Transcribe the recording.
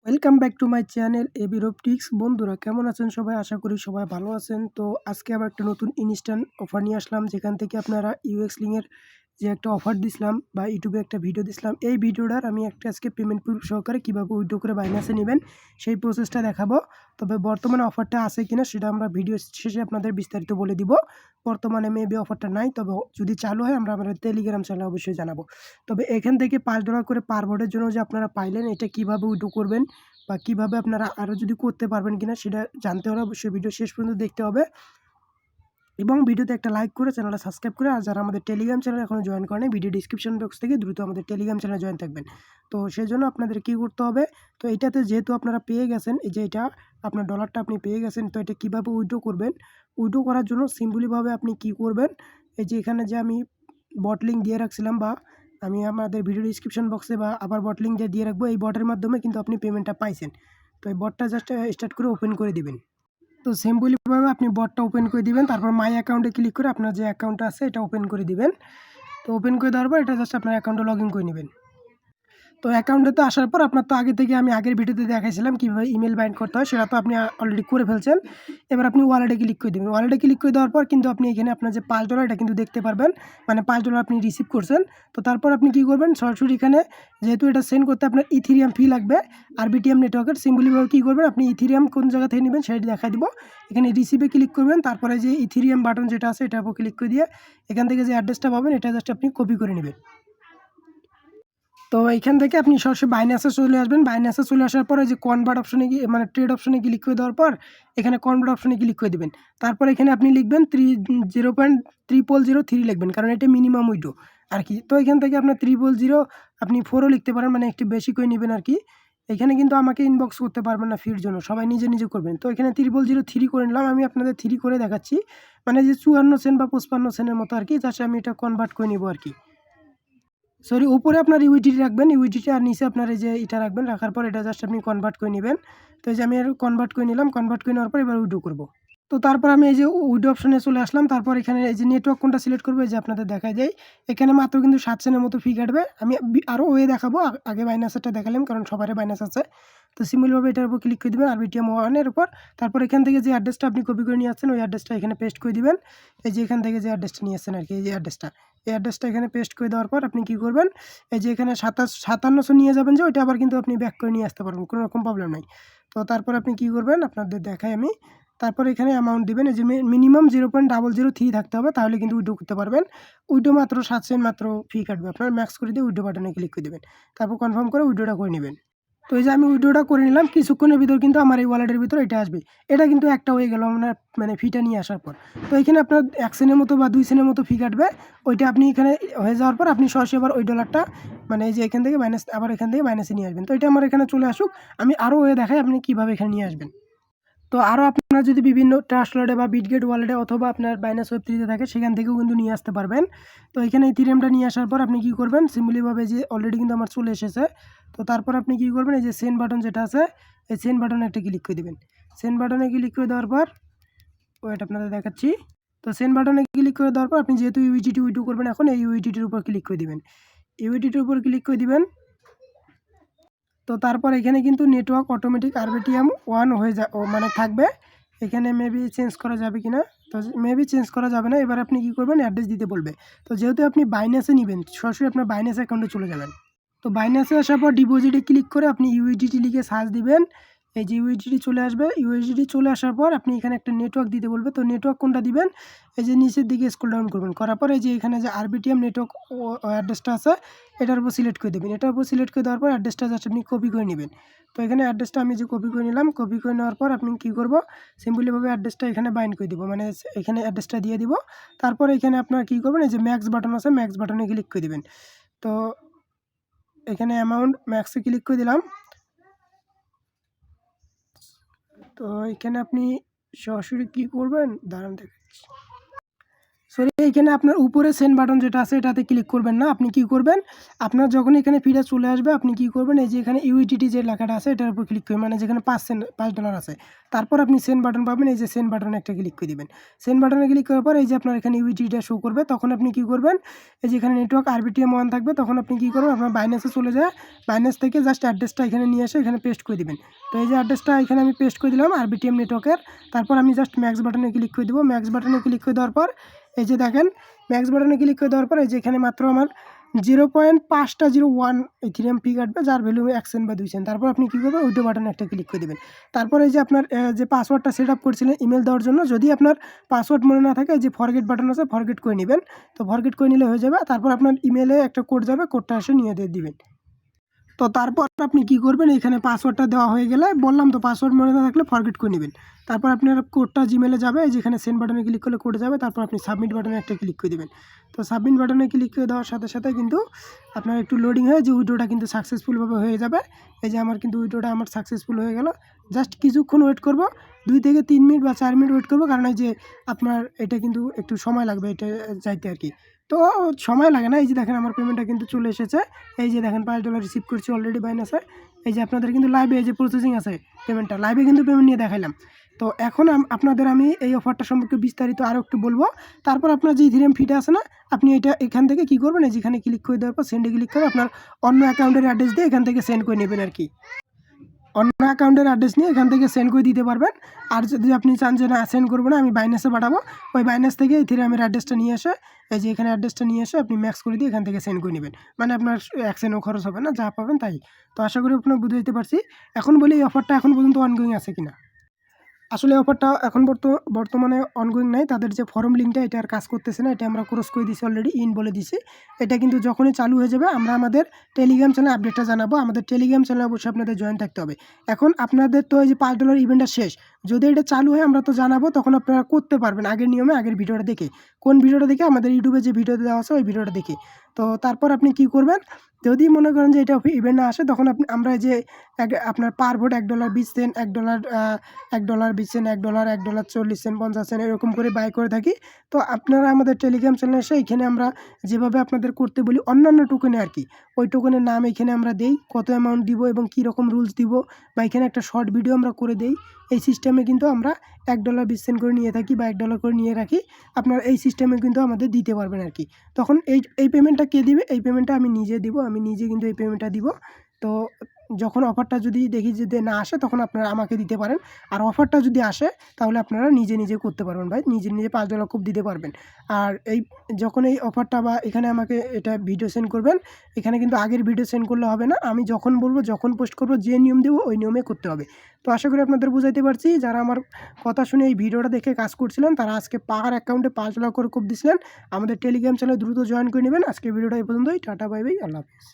Welcome back to my channel AB robotics. বন্ধুরা কেমন আছেন সবাই? আশা করি সবাই ভালো আছেন। তো আজকে আবার একটা নতুন ইনস্ট্যান্ট অফার নিয়ে আসলাম, যেখান থেকে আপনারা ইউএক্স লিংকের যে একটা অফার দিছিলাম বা ইউটিউবে একটা ভিডিও দিছিলাম, এই ভিডিওটার আমি একটা আজকে পেমেন্ট প্রুফ সহকারে কীভাবে উইথড্র করে বাইন্যান্সে নেবেন সেই প্রসেসটা দেখাবো। তবে বর্তমানে অফারটা আছে কিনা সেটা আমরা ভিডিও শেষে আপনাদের বিস্তারিত বলে দিব। বর্তমানে মেবি অফারটা নাই, তবে যদি চালু হয় আমরা আমাদের টেলিগ্রাম চ্যানেলে অবশ্যই জানাবো। তবে এখান থেকে $5 করে পার বোর্ডের জন্য যে আপনারা পাইলেন, এটা কীভাবে উইথড্র করবেন বা কীভাবে আপনারা আরও যদি করতে পারবেন কিনা সেটা জানতে হলে অবশ্যই ভিডিও শেষ পর্যন্ত দেখতে হবে এবং ভিডিওতে একটা লাইক করে চ্যানেলটা সাবস্ক্রাইব করে, আর যারা আমাদের টেলিগ্রাম চ্যানেল এখনও জয়েন করেনি, ভিডিও ডিসক্রিপশন বক্স থেকে দ্রুত আমাদের টেলিগ্রাম চ্যানেলে জয়েন থাকবেন। তো সেই জন্য আপনাদের কী করতে হবে, তো এইটাতে যেহেতু আপনারা পেয়ে গেছেন, এই যে এটা আপনার ডলারটা আপনি পেয়ে গেছেন, তো এটা কীভাবে উইথড্র করবেন, উইথড্র করার জন্য সিম্পলিভাবে আপনি কী করবেন, এই যে এখানে যে আমি বট লিঙ্ক দিয়ে রাখছিলাম বা আমি আমাদের ভিডিও ডিসক্রিপশন বক্সে বা আবার বট লিঙ্ক দিয়ে রাখবো, এই বটের মাধ্যমে কিন্তু আপনি পেমেন্টটা পাইছেন। তো এই বটটা জাস্ট স্টার্ট করে ওপেন করে দিবেন। তো সিম্পলিভাবে আপনি বটটা ওপেন করে দিবেন, তারপর মাই অ্যাকাউন্টে ক্লিক করে আপনার যে অ্যাকাউন্টটা আছে এটা ওপেন করে দিবেন। তো ওপেন করে দেওয়ার পর এটা জাস্ট আপনার অ্যাকাউন্টে লগ ইন করে নেবেন। তো অ্যাকাউন্টে আসার পর আপনার তো আগে থেকে আমি আগের ভিডিওতে দেখাইছিলাম কীভাবে ইমেল বাইন্ড করতে হয়, সেটা তো আপনি অলরেডি করে ফেলছেন। এবার আপনি ওয়ালেটে ক্লিক করে দেবেন। ওয়ালেটে ক্লিক করে দেওয়ার পর কিন্তু আপনি এখানে আপনার যে $5 এটা কিন্তু দেখতে পারবেন, মানে $5 আপনি রিসিভ করছেন। তো তারপর আপনি কী করবেন, সরাসরি এখানে যেহেতু এটা সেন্ড করতে আপনার ইথেরিয়াম ফি লাগবে, আরবিটিএম নেটওয়ার্কের সিম্পলিভাবে কী করবেন, আপনি ইথেরিয়াম কোন জায়গা থেকে নেবেন সেটা দেখাই দিব। এখানে রিসিভে ক্লিক করবেন, তারপরে যে ইথেরিয়াম বাটন যেটা আছে এটার উপর ক্লিক করে দিয়ে এখান থেকে যে অ্যাড্রেসটা পাবেন এটা জাস্ট আপনি কপি করে নেবেন। তো এইখান থেকে আপনি সরাসরি বাইন্যান্সে চলে আসবেন। বাইন্যান্সে চলে আসার পরে যে কনভার্ট অপশনে গিয়ে মানে ট্রেড অপশনে ক্লিক করে দেওয়ার পর এখানে কনভার্ট অপশনে ক্লিক করে দিবেন। তারপর এখানে আপনি লিখবেন 0.0003 লিখবেন, কারণ এটা মিনিমাম উইড্রো আর কি। তো এখান থেকে আপনার 000 আপনি 4ও লিখতে পারেন, মানে একটু বেশি করে নেবেন আর কি। এখানে কিন্তু আমাকে ইনবক্স করতে পারবেন না ফির জন্য, সবাই নিজে নিজে করবেন। তো এখানে 00003 করে নিলাম, আমি আপনাদের 3 করে দেখাচ্ছি, মানে যে 54 সেন্ট বা 55 সেন্টের মতো আর কি। জাস্ট আমি এটা কনভার্ট করে নেবো আর কি। সরি, উপরে আপনার ইউইডিটি রাখবেন, ইউইডিটি আর নিচে আপনার এই যে এটা রাখবেন, রাখার পর এটা জাস্ট আপনি কনভার্ট করে নেবেন। তো এই যে আমি আর কনভার্ট করে নিলাম, কনভার্ট করে নেওয়ার পর এবার উইথড্র করব। তো তারপর আমি এই যে উইথড্র অপশনে চলে আসলাম, তারপর এখানে এই যে নেটওয়ার্ক কোনটা সিলেক্ট করবো, এই যে আপনাদের দেখায় যায় এখানে মাত্র কিন্তু 7 সেন্টের মতো ফি কাটবে। আমি আরও ওয়ে দেখাবো, আগে বাইনাসেরটা দেখালাম কারণ সবারই বাইনাস আছে। তো সিম্পলভাবে এটার উপর ক্লিক করে দেবেন আরবিটিএম ওয়ানের উপর। তারপর এখান থেকে যে অ্যাড্রেসটা আপনি কপি করে নিয়ে আসছেন ওই অ্যাড্রেসটা এখানে পেস্ট করে দিবেন। এই যে এখান থেকে যে অ্যাড্রেসটা নিয়ে আসছেন আর কি, এই যে অ্যাড্রেসটা, এই অ্যাড্রেসটা এখানে পেস্ট করে দেওয়ার পর আপনি কী করবেন, এই যে এখানে 5700 নিয়ে যাবেন, যে ওইটা আবার কিন্তু আপনি ব্যাক করে নিয়ে আসতে পারবেন, কোনো রকম প্রবলেম নাই। তো তারপর আপনি কী করবেন, আপনাদের দেখাই আমি। তারপর এখানে অ্যামাউন্ট দিবেন, এই যে মিনিমাম 0.003 থাকতে হবে, তাহলে কিন্তু উইথড্র করতে পারবেন। উইথড্র মাত্র 7 সেন্ট মাত্র ফি কাটবে আপনার, ম্যাক্স করে দিয়ে উইথড্র বাটনে ক্লিক করে দেবেন। তারপর কনফার্ম করে উইথড্রটা করে নেবেন। তো এই যে আমি উইথড্রটা করে নিলাম, কিছুক্ষণের ভিতর কিন্তু আমার এই ওয়ালেটের ভিতর এটা আসবে। এটা কিন্তু একটা হয়ে গেল আপনার, মানে ফিটা নিয়ে আসার পর। তো এখানে আপনার 1 সেন্টের মতো বা 2 সেন্টের মতো ফি কাটবে। ওইটা আপনি এখানে হয়ে যাওয়ার পর আপনি সরাসরি আবার ওই ডলারটা, মানে এই যে এখান থেকে মাইনাস, আবার এখান থেকে মাইনাসে নিয়ে আসবেন। তো এটা আমার এখানে চলে আসুক, আমি আরও ওয়ে দেখাই আপনি কীভাবে এখানে নিয়ে আসবেন। তো আরও আপনারা যদি বিভিন্ন ট্রাস্ট ওয়ালেটে বা বিটগেট ওয়ালেটে অথবা আপনার বাইন্যান্স ওয়েব3 থাকে সেখান থেকেও কিন্তু নিয়ে আসতে পারবেন। তো এখানে ইথেরিয়ামটা নিয়ে আসার পর আপনি কী করবেন, সিম্পলিভাবে যে অলরেডি কিন্তু আমার চলে এসেছে। তো তারপর আপনি কী করবেন, এই যে সেন্ড বাটন যেটা আছে এই সেন্ড বাটনে একটা ক্লিক করে দেবেন। সেন্ড বাটনে ক্লিক করে দেওয়ার পর ওয়েট আপনাদের দেখাচ্ছি। তো সেন্ড বাটনে ক্লিক করে দেওয়ার পর আপনি যেহেতু ইউইডিটি উইথড্র করবেন এখন, এই ইউইডিটির উপর ক্লিক করে দিবেন। ইউইডিটির উপর ক্লিক করে দিবেন। তো তারপর এখানে কিন্তু নেটওয়ার্ক অটোমেটিক আরবিটিএম 1 হয়ে মানে থাকবে। এখানে মেবি চেঞ্জ করা যাবে কিনা, তো মেবি চেঞ্জ করা যাবে না। এবার আপনি কী করবেন, অ্যাড্রেস দিতে বলবে। তো যেহেতু আপনি বাইন্যান্সে নেবেন, সরাসরি আপনার বাইন্যান্স অ্যাকাউন্টে চলে যাবেন। তো বাইন্যান্সে আসার পর ডিপোজিটে ক্লিক করে আপনি ইউএসডিটি লিখে সার্চ দিবেন। এই যে ইউএসডিটি চলে আসবে, ইউএসডিটি চলে আসার পর আপনি এখানে একটা নেটওয়ার্ক দিতে বলবে। তো নেটওয়ার্ক কোনটা দিবেন, এই যে নিচের দিকে স্ক্রল ডাউন করবেন, করার পর এই যে এখানে যে আরবিটিএম নেটওয়ার্ক অ্যাড্রেসটা আছে এটার উপর সিলেক্ট করে দেবেন। এটার উপর সিলেক্ট করে দেওয়ার পর অ্যাড্রেসটা জাস্ট আপনি কপি করে নেবেন। তো এখানে অ্যাড্রেসটা আমি যে কপি করে নিলাম, কপি করে নেওয়ার পর আপনি কী করব, সিম্পলিভাবে অ্যাড্রেসটা এখানে বাইন্ড করে দিব, মানে এখানে অ্যাড্রেসটা দিয়ে দিব। তারপর এখানে আপনার কী করবেন, এই যে ম্যাক্স বাটন আছে ম্যাক্স বাটনে ক্লিক করে দেবেন। তো এখানে অ্যামাউন্ট ম্যাক্সে ক্লিক করে দিলাম। তো এখানে আপনি সরাসরি কী করবেন, দাঁড়ান দেখাচ্ছি। সরি, এখানে আপনার উপরে সেন্ড বাটন যেটা আছে এটাতে ক্লিক করবেন না। আপনি কি করবেন, আপনার যখন এখানে ফিটা চলে আসবে আপনি কি করবেন, এই যে এখানে ইউইটিটি যে লেখাটা আছে এটার উপর ক্লিক করবেন, মানে যেখানে $5 আছে, তারপর আপনি সেন্ড বাটন পাবেন, এই যে সেন্ড বাটনে একটা ক্লিক করে দিবেন। সেন্ড বাটনে ক্লিক করার পর এই যে আপনার এখানে ইউইটিটা শো করবে, তখন আপনি কি করবেন, এই যে এখানে নেটওয়ার্ক আরবিটিএম 1 থাকবে, তখন আপনি কি করবেন, আপনার বাইন্যান্সে চলে যায়, বাইন্যান্স থেকে জাস্ট অ্যাড্রেসটা এখানে নিয়ে এসে এখানে পেস্ট করে দিবেন। তো এই যে অ্যাড্রেসটা এখানে আমি পেস্ট করে দিলাম আরবিটিএম নেটওয়ার্কের। তারপর আমি জাস্ট ম্যাক্স বাটনে ক্লিক করে দেবো। ম্যাক্স বাটনে ক্লিক করে দেওয়ার পর এই যে দেখেন ম্যাক্স বাটনে ক্লিক করে দেওয়ার পর এই যে এখানে মাত্র আমার 0.501 ইথিরিয়াম ফি কাটবে, যার ভ্যালু 1 সেন্ট বা 2 সেন্ট। তারপর আপনি কী করবেন, উইথড্র বাটনে একটা ক্লিক করে দেবেন। তারপর এই যে আপনার যে পাসওয়ার্ডটা সেট আপ করছিলেন ইমেল দেওয়ার জন্য, যদি আপনার পাসওয়ার্ড মনে না থাকে, যে ফরগেট বাটন আছে ফরগেট করে নেবেন। তো ফরগেট করে নিলে হয়ে যাবে। তারপর আপনার ইমেলে একটা কোড যাবে, কোডটা এসে নিয়ে দিয়ে দিবেন। তো তারপর আপনি কি করবেন, এখানে পাসওয়ার্ডটা দেওয়া হয়ে গেলে বললাম তো, পাসওয়ার্ড মনে না থাকলে ফরগেট করে নেবেন। তারপর আপনার কোডটা জিমেলে যাবে, যেখানে সেন্ড বাটনে ক্লিক করলে কোড যাবে, তারপর আপনি সাবমিট বাটনে একটা ক্লিক করে দেবেন। তো সাবমিট বাটনে ক্লিক করে দেওয়ার সাথে সাথে কিন্তু আপনার একটু লোডিং হয়ে যে উইড্রোটা কিন্তু সাকসেসফুলভাবে হয়ে যাবে। এই যে আমার কিন্তু উইড্রোটা আমার সাকসেসফুল হয়ে গেল। জাস্ট কিছুক্ষণ ওয়েট করব, 2 থেকে 3 মিনিট বা 4 মিনিট ওয়েট করবো, কারণ এই যে আপনার এটা কিন্তু একটু সময় লাগবে এটা যাইতে আর কি। তো সময় লাগে না, এই যে দেখেন আমার পেমেন্টটা কিন্তু চলে এসেছে। এই যে দেখেন $5 রিসিভ করছি অলরেডি বাইন্যান্সে। এই যে আপনাদের কিন্তু লাইভে এই যে প্রসেসিং আছে পেমেন্টটা, লাইভে কিন্তু পেমেন্ট নিয়ে দেখাইলাম। তো এখন আপনাদের আমি এই অফারটা সম্পর্কে বিস্তারিত আরও একটু বলবো। তারপর আপনার যে ইথেরিয়াম ফিটা আছে না, আপনি এটা এখান থেকে কী করবেন, এই যেখানে ক্লিক করে দেওয়ার পর সেন্ডে ক্লিক করে আপনার অন্য অ্যাকাউন্টের অ্যাড্রেস দিয়ে এখান থেকে সেন্ড করে নেবেন আর কি। অন্য অ্যাকাউন্টের অ্যাড্রেস নিয়ে এখান থেকে সেন্ড করে দিতে পারবেন। আর যদি আপনি চান যে না সেন্ড করবো না, আমি বাইন্যান্সে পাঠাবো, ওই বাইন্যান্স থেকে ইথেরিয়ামের অ্যাড্রেসটা নিয়ে এসে এই যে এখানে অ্যাড্রেসটা নিয়ে এসে আপনি ম্যাক্স করে দিয়ে এখান থেকে সেন্ড করে নেবেন। মানে আপনার 1 সেন্টও খরচ হবে না, যা পাবেন তাই। তো আশা করি আপনারা বুঝতে পারছি। এখন বলি এই অফারটা এখন পর্যন্ত অনগোয়িং আছে কিনা। আসলে অফারটা এখন বর্তমানে অনগোয়িং নাই। তাদের যে ফর্ম লিঙ্কটা এটা আর কাজ করতেছে না, এটা আমরা ক্রস করে দিছি অলরেডি, ইন বলে দিছি। এটা কিন্তু যখনই চালু হয়ে যাবে আমরা আমাদের টেলিগ্রাম চ্যানেলে আপডেটটা জানাবো। আমাদের টেলিগ্রাম চ্যানেলে অবশ্যই আপনাদের জয়েন থাকতে হবে। এখন আপনাদের তো এই যে $5 ইভেন্টটা শেষ, যদি এটা চালু হয় আমরা তো জানাবো, তখন আপনারা করতে পারবেন আগের নিয়মে, আগের ভিডিওটা দেখে। কোন ভিডিওটা দেখে, আমাদের ইউটিউবে যে ভিডিওতে দেওয়া আছে ওই ভিডিওটা দেখে। তো তারপর আপনি কি করবেন, যদি মনে করেন যে এটা ইভেন্ট না আসে, তখন আমরা যে আপনার per vote $1 20 cent, $1 20 cent, $1 40 cent, 50 cent এরকম করে বাই করে থাকি। তো আপনারা আমাদের টেলিগ্রাম চ্যানেলে এসে এখানে আমরা যেভাবে আপনাদের করতে বলি অন্যান্য টোকেনে আর কি, ওই টোকেনের নাম এখানে আমরা দেই, কত অ্যামাউন্ট দিব এবং কী রকম রুলস দিব, বা এখানে একটা শর্ট ভিডিও আমরা করে দেই। এই সিস্টেমে কিন্তু আমরা $1 20 সেন্ট করে নিয়ে থাকি বা $1 করে নিয়ে রাখি। আপনার এই সিস্টেমে কিন্তু আমাদের দিতে পারবেন আর কি। তখন এই পেমেন্টটা কে দিবে, এই পেমেন্টটা আমি নিজে দিব, আমি নিজে কিন্তু এই পেমেন্টটা দিব। তো যখন অফারটা যদি দেখি যদি না আসে, তখন আপনারা আমাকে দিতে পারেন। আর অফারটা যদি আসে তাহলে আপনারা নিজে নিজে করতে পারবেন ভাই, নিজে নিজে $5 খুব দিতে পারবেন। আর যখন এই অফারটা বা এখানে আমাকে এটা ভিডিও সেন্ড করবেন, এখানে কিন্তু আগের ভিডিও সেন্ড করলে হবে না, আমি যখন বলবো যখন পোস্ট করবো যে নিয়ম দেবো ওই নিয়মে করতে হবে। তো আশা করি আপনাদের বুঝাইতে পারছি। যারা আমার কথা শুনে এই ভিডিওটা দেখে কাজ করছিলেন, তারা আজকে পার অ্যাকাউন্টে $5 করে কোপ দিছিলেন। আমাদের টেলিগ্রাম চ্যানেলে দ্রুত জয়েন করে নেবেন। আজকে ভিডিওটা এই পর্যন্তই। টাটা, বাই বাই, আল্লাহ হাফিজ।